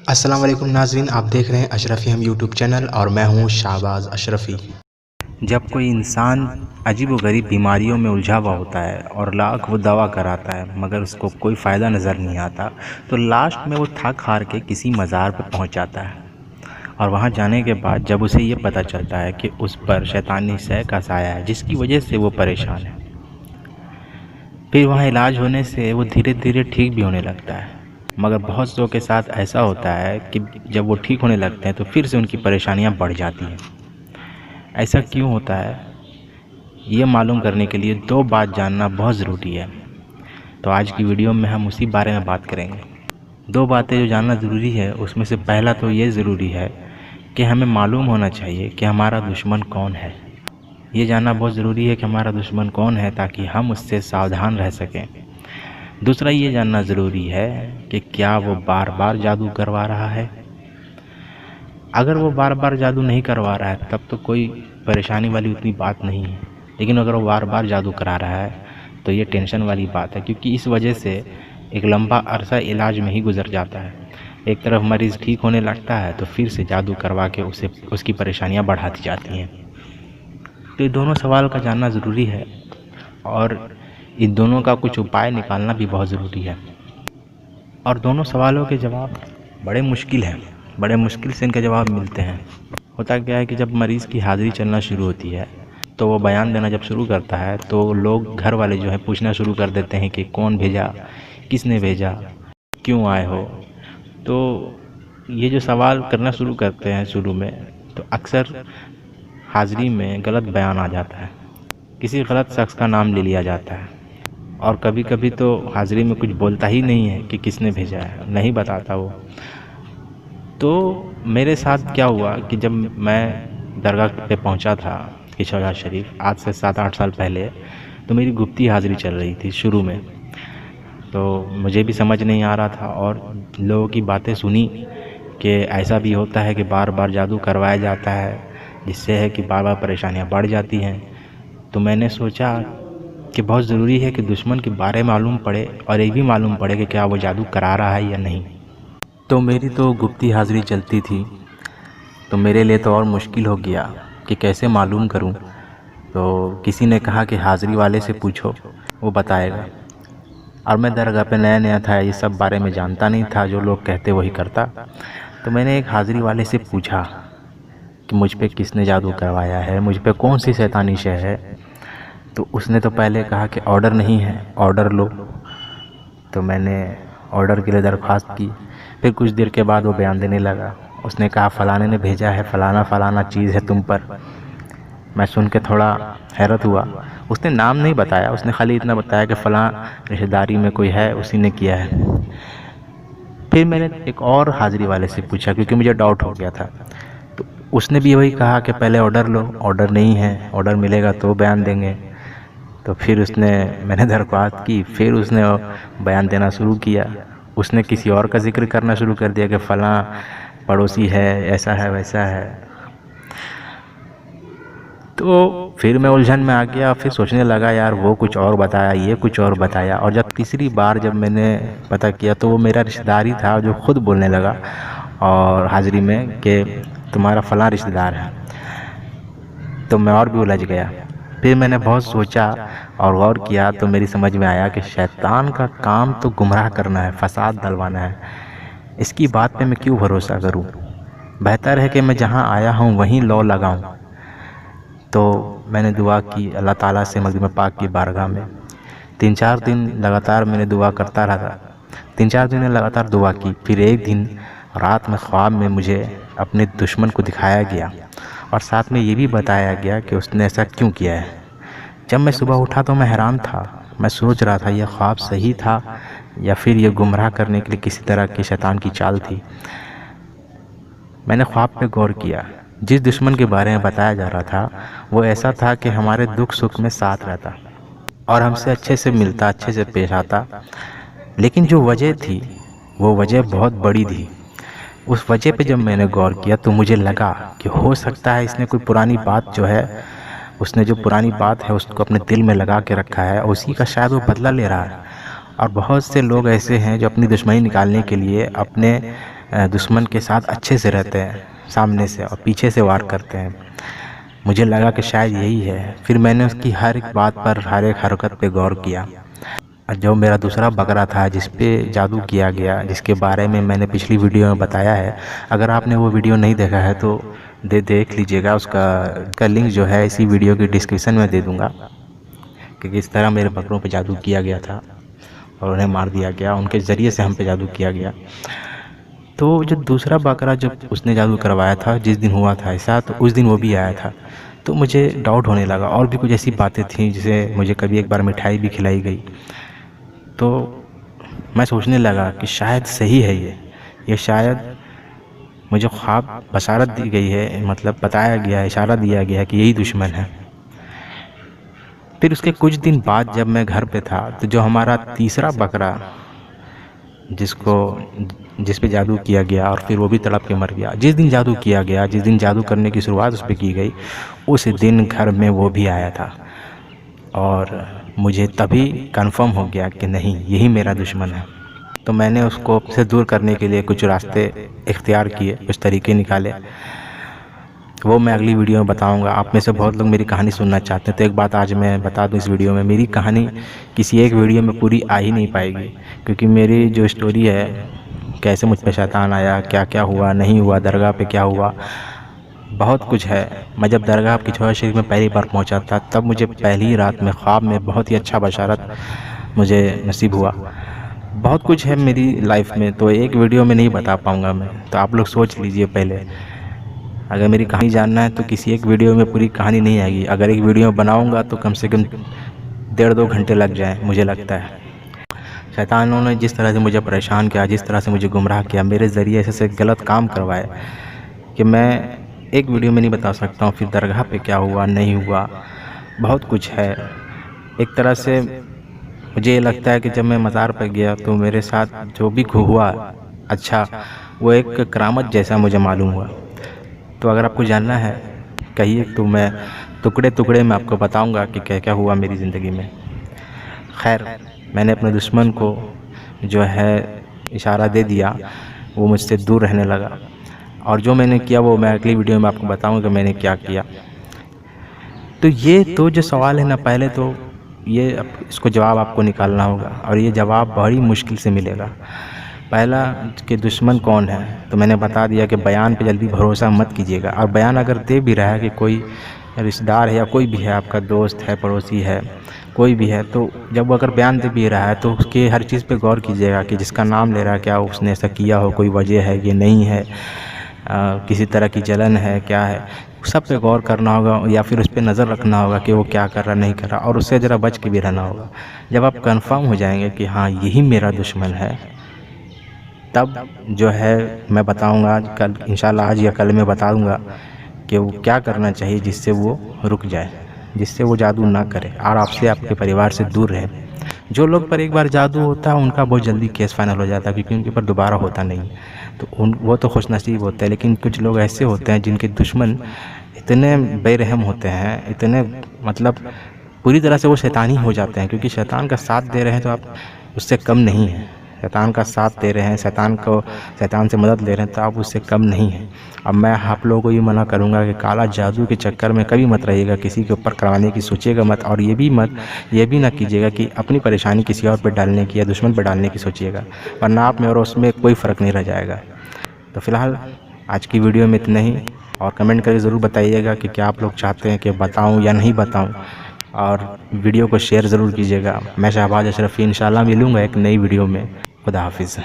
अस्सलाम वालेकुम नाज़रीन, आप देख रहे हैं अशरफ़ी हम यूट्यूब चैनल और मैं हूं शाहबाज़ अशरफ़ी। जब कोई इंसान अजीबोगरीब बीमारियों में उलझा हुआ होता है और लाख वो दवा कराता है मगर उसको कोई फ़ायदा नज़र नहीं आता, तो लास्ट में वो थक हार के किसी मज़ार पर पहुंच जाता है। और वहां जाने के बाद जब उसे ये पता चलता है कि उस पर शैतानी सह का साया है जिसकी वजह से वो परेशान है, फिर वहाँ इलाज होने से वो धीरे धीरे ठीक भी होने लगता है। मगर बहुत लोगों के साथ ऐसा होता है कि जब वो ठीक होने लगते हैं तो फिर से उनकी परेशानियाँ बढ़ जाती हैं। ऐसा क्यों होता है, ये मालूम करने के लिए दो बात जानना बहुत ज़रूरी है। तो आज की वीडियो में हम उसी बारे में बात करेंगे। दो बातें जो जानना ज़रूरी है, उसमें से पहला तो ये ज़रूरी है कि हमें मालूम होना चाहिए कि हमारा दुश्मन कौन है। ये जानना बहुत ज़रूरी है कि हमारा दुश्मन कौन है ताकि हम उससे सावधान रह सकें। दूसरा ये जानना ज़रूरी है कि क्या वो बार बार जादू करवा रहा है। अगर वो बार बार जादू नहीं करवा रहा है तब तो कोई परेशानी वाली उतनी बात नहीं है, लेकिन अगर वो बार बार जादू करा रहा है तो ये टेंशन वाली बात है, क्योंकि इस वजह से एक लंबा अरसा इलाज में ही गुजर जाता है। एक तरफ मरीज़ ठीक होने लगता है तो फिर से जादू करवा के उसे उसकी परेशानियां बढ़ाती जाती हैं। तो ये दोनों सवाल का जानना ज़रूरी है और इन दोनों का कुछ उपाय निकालना भी बहुत ज़रूरी है। और दोनों सवालों के जवाब बड़े मुश्किल हैं, बड़े मुश्किल से इनके जवाब मिलते हैं। होता क्या है कि जब मरीज़ की हाज़िरी चलना शुरू होती है तो वो बयान देना जब शुरू करता है तो लोग, घर वाले जो है, पूछना शुरू कर देते हैं कि कौन भेजा, किसने भेजा, क्यों आए हो। तो ये जो सवाल करना शुरू करते हैं शुरू में, तो अक्सर हाज़िरी में गलत बयान आ जाता है, किसी गलत शख्स का नाम ले लिया जाता है और कभी कभी तो हाज़िरी में कुछ बोलता ही नहीं है कि किसने भेजा है, नहीं बताता वो। तो मेरे साथ क्या हुआ कि जब मैं दरगाह पे पहुंचा था किशोर शरीफ, आज से 7-8 साल पहले, तो मेरी गुप्ती हाज़िरी चल रही थी शुरू में। तो मुझे भी समझ नहीं आ रहा था और लोगों की बातें सुनी कि ऐसा भी होता है कि बार बार जादू करवाया जाता है जिससे है कि बार बार परेशानियां बढ़ जाती हैं। तो मैंने सोचा कि बहुत ज़रूरी है कि दुश्मन के बारे में मालूम पड़े और ये भी मालूम पड़े कि क्या वो जादू करा रहा है या नहीं। तो मेरी तो गुप्ती हाज़िरी चलती थी, तो मेरे लिए तो और मुश्किल हो गया कि कैसे मालूम करूं। तो किसी ने कहा कि हाज़िरी वाले से पूछो, वो बताएगा। और मैं दरगाह पे नया नया था, ये सब बारे में जानता नहीं था, जो लोग कहते वही करता। तो मैंने एक हाज़िरी वाले से पूछा कि मुझ पे किसने जादू करवाया है, मुझ पे कौन सी शैतानी शय है। तो उसने तो पहले कहा कि ऑर्डर नहीं है, ऑर्डर लो। तो मैंने ऑर्डर के लिए दरख्वास्त की। फिर कुछ देर के बाद वो बयान देने लगा। उसने कहा फ़लाने ने भेजा है, फ़लाना फ़लाना चीज़ है तुम पर। मैं सुन के थोड़ा हैरत हुआ। उसने नाम नहीं बताया, उसने खाली इतना बताया कि फ़लाँ रिश्तेदारी में कोई है, उसी ने किया है। फिर मैंने एक और हाज़िरी वाले से पूछा क्योंकि मुझे डाउट हो गया था। तो उसने भी वही कहा कि पहले ऑर्डर लो, ऑर्डर नहीं है, ऑर्डर मिलेगा तो बयान देंगे। तो फिर मैंने दरख्वास्त की, फिर उसने बयान देना शुरू किया। उसने किसी और का जिक्र करना शुरू कर दिया कि फ़लाँ पड़ोसी है, ऐसा है, वैसा है। तो फिर मैं उलझन में आ गया। फिर सोचने लगा यार वो कुछ और बताया, ये कुछ और बताया। और जब तीसरी बार जब मैंने पता किया तो वो मेरा रिश्तेदार ही था जो खुद बोलने लगा और हाज़िरी में कि तुम्हारा फ़लाँ रिश्तेदार है। तो मैं और भी उलझ गया। फिर मैंने बहुत सोचा और गौर किया तो मेरी समझ में आया कि शैतान का काम तो गुमराह करना है, फसाद डलवाना है। इसकी बात पे मैं क्यों भरोसा करूं? बेहतर है कि मैं जहां आया हूं वहीं लौ लगाऊं। तो मैंने दुआ की अल्लाह ताला से, मजमा पाक की बारगाह में। 3-4 दिन लगातार मैंने दुआ करता रहा। 3-4 दिन लगातार दुआ की। फिर एक दिन रात में ख्वाब में मुझे अपने दुश्मन को दिखाया गया और साथ में ये भी बताया गया कि उसने ऐसा क्यों किया है। जब मैं सुबह उठा तो मैं हैरान था। मैं सोच रहा था यह ख्वाब सही था या फिर यह गुमराह करने के लिए किसी तरह की शैतान की चाल थी। मैंने ख्वाब पे गौर किया। जिस दुश्मन के बारे में बताया जा रहा था वो ऐसा था कि हमारे दुख सुख में साथ रहता और हमसे अच्छे से मिलता, अच्छे से पेश आता। लेकिन जो वजह थी वो वजह बहुत बड़ी थी। उस वजह पे जब मैंने गौर किया तो मुझे लगा कि हो सकता है इसने कोई पुरानी बात जो है, उसने जो पुरानी बात है उसको अपने दिल में लगा के रखा है और उसी का शायद वो बदला ले रहा है। और बहुत से लोग ऐसे हैं जो अपनी दुश्मनी निकालने के लिए अपने दुश्मन के साथ अच्छे से रहते हैं, सामने से और पीछे से वार करते हैं। मुझे लगा कि शायद यही है। फिर मैंने उसकी हर एक बात पर, हर एक हरकत पे गौर किया। और जो मेरा दूसरा बकरा था जिस पे जादू किया गया, जिसके बारे में मैंने पिछली वीडियो में बताया है, अगर आपने वो वीडियो नहीं देखा है तो देख लीजिएगा। उसका लिंक जो है इसी वीडियो की डिस्क्रिप्शन में दे दूँगा कि किस तरह मेरे बकरों पे जादू किया गया था और उन्हें मार दिया गया, उनके ज़रिए से हम पे जादू किया गया। तो जो दूसरा बकरा जब उसने जादू करवाया था, जिस दिन हुआ था ऐसा, तो उस दिन वो भी आया था। तो मुझे डाउट होने लगा और भी कुछ ऐसी बातें थीं जिसे मुझे कभी एक बार मिठाई भी खिलाई गई। तो मैं सोचने लगा कि शायद सही है ये शायद मुझे ख्वाब बशारत दी गई है, मतलब बताया गया है, इशारा दिया गया है कि यही दुश्मन है। फिर उसके कुछ दिन बाद जब मैं घर पे था तो जो हमारा तीसरा बकरा जिस पे जादू किया गया और फिर वो भी तड़प के मर गया, जिस दिन जादू किया गया, जिस दिन जादू करने की शुरुआत उस पर की गई, उस दिन घर में वो भी आया था। और मुझे तभी कंफर्म हो गया कि नहीं, यही मेरा दुश्मन है। तो मैंने उसको से दूर करने के लिए कुछ रास्ते इख्तियार किए, कुछ तरीके निकाले। वो मैं अगली वीडियो में बताऊंगा। आप में से बहुत लोग मेरी कहानी सुनना चाहते हैं, तो एक बात आज मैं बता दूं इस वीडियो में, मेरी कहानी किसी एक वीडियो में पूरी आ ही नहीं पाएगी, क्योंकि मेरी जो स्टोरी है, कैसे मुझ पे शैतान आया, क्या क्या हुआ, नहीं हुआ, दरगाह पे क्या हुआ, बहुत कुछ है। मैं जब दरगाह पिछवाड़ा शरीफ में पहली बार पहुंचा था, तब मुझे पहली रात में ख्वाब में बहुत ही अच्छा बशारत मुझे नसीब हुआ। बहुत कुछ है मेरी लाइफ में, तो एक वीडियो में नहीं बता पाऊँगा मैं, तो आप लोग सोच लीजिए पहले। अगर मेरी कहानी जानना है तो किसी एक वीडियो में पूरी कहानी नहीं आएगी। अगर एक वीडियो बनाऊंगा तो कम से कम 1.5-2 घंटे लग जाए, मुझे लगता है। शैतानों ने जिस तरह से मुझे परेशान किया, जिस तरह से मुझे गुमराह किया, मेरे ज़रिए ऐसे गलत काम करवाए कि मैं एक वीडियो में नहीं बता सकता हूँ। फिर दरगाह पे क्या हुआ, नहीं हुआ, बहुत कुछ है। एक तरह से मुझे ये लगता है कि जब मैं मज़ार पर गया तो मेरे साथ जो भी हुआ, अच्छा, वो एक करामत जैसा मुझे मालूम हुआ। तो अगर आपको जानना है कहिए, तो मैं टुकड़े टुकड़े में आपको बताऊंगा कि क्या क्या हुआ मेरी ज़िंदगी में। खैर, मैंने अपने दुश्मन को जो है इशारा दे दिया, वो मुझसे दूर रहने लगा। और जो मैंने किया वो मैं अगली वीडियो में आपको बताऊंगा कि मैंने क्या किया। तो ये तो जो सवाल है ना, पहले तो ये इसको जवाब आपको निकालना होगा, और ये जवाब बड़ी मुश्किल से मिलेगा। पहला कि दुश्मन कौन है, तो मैंने बता दिया कि बयान पे जल्दी भरोसा मत कीजिएगा। और बयान अगर दे भी रहा है कि कोई रिश्तेदार है या कोई भी है, आपका दोस्त है, पड़ोसी है, कोई भी है, तो जब वो अगर बयान दे भी रहा है तो उसके हर चीज़ पे गौर कीजिएगा कि जिसका नाम ले रहा है, क्या उसने ऐसा किया हो, कोई वजह है कि नहीं है, किसी तरह की जलन है, क्या है, सब पे गौर करना होगा। या फिर उस पर नज़र रखना होगा कि वो क्या कर रहा, नहीं कर रहा, और उससे ज़रा बच के भी रहना होगा। जब आप कंफर्म हो जाएंगे कि हाँ यही मेरा दुश्मन है, तब जो है मैं बताऊंगा कल, इंशाल्लाह आज या कल मैं बता दूंगा कि वो क्या करना चाहिए जिससे वो रुक जाए, जिससे वो जादू ना करे और आपसे, आपके परिवार से दूर रहे। जो लोग पर एक बार जादू होता है उनका बहुत जल्दी केस फाइनल हो जाता है, क्योंकि उनके ऊपर दोबारा होता नहीं, तो वो तो खुशनसीब होते हैं। लेकिन कुछ लोग ऐसे होते हैं जिनके दुश्मन इतने बेरहम होते हैं, इतने मतलब पूरी तरह से वो शैतानी हो जाते हैं, क्योंकि शैतान का साथ दे रहे हैं तो आप उससे कम नहीं हैं। शैतान का साथ दे रहे हैं, शैतान से मदद ले रहे हैं, तो आप उससे कम नहीं हैं। अब मैं आप लोगों को ये मना करूंगा कि काला जादू के चक्कर में कभी मत रहिएगा, किसी के ऊपर करवाने की सोचिएगा मत। और ये भी ना कीजिएगा कि अपनी परेशानी किसी और पर डालने की या दुश्मन पर डालने की सोचिएगा, वरना आप में और उसमें कोई फ़र्क नहीं रह जाएगा। तो फ़िलहाल आज की वीडियो में इतना ही, और कमेंट करके ज़रूर बताइएगा कि क्या आप लोग चाहते हैं कि बताऊँ या नहीं बताऊँ, और वीडियो को शेयर ज़रूर कीजिएगा। मैं शहबाज अशरफ़ी इंशाल्लाह मिलूँगा एक नई वीडियो में। खुदा हाफिज़।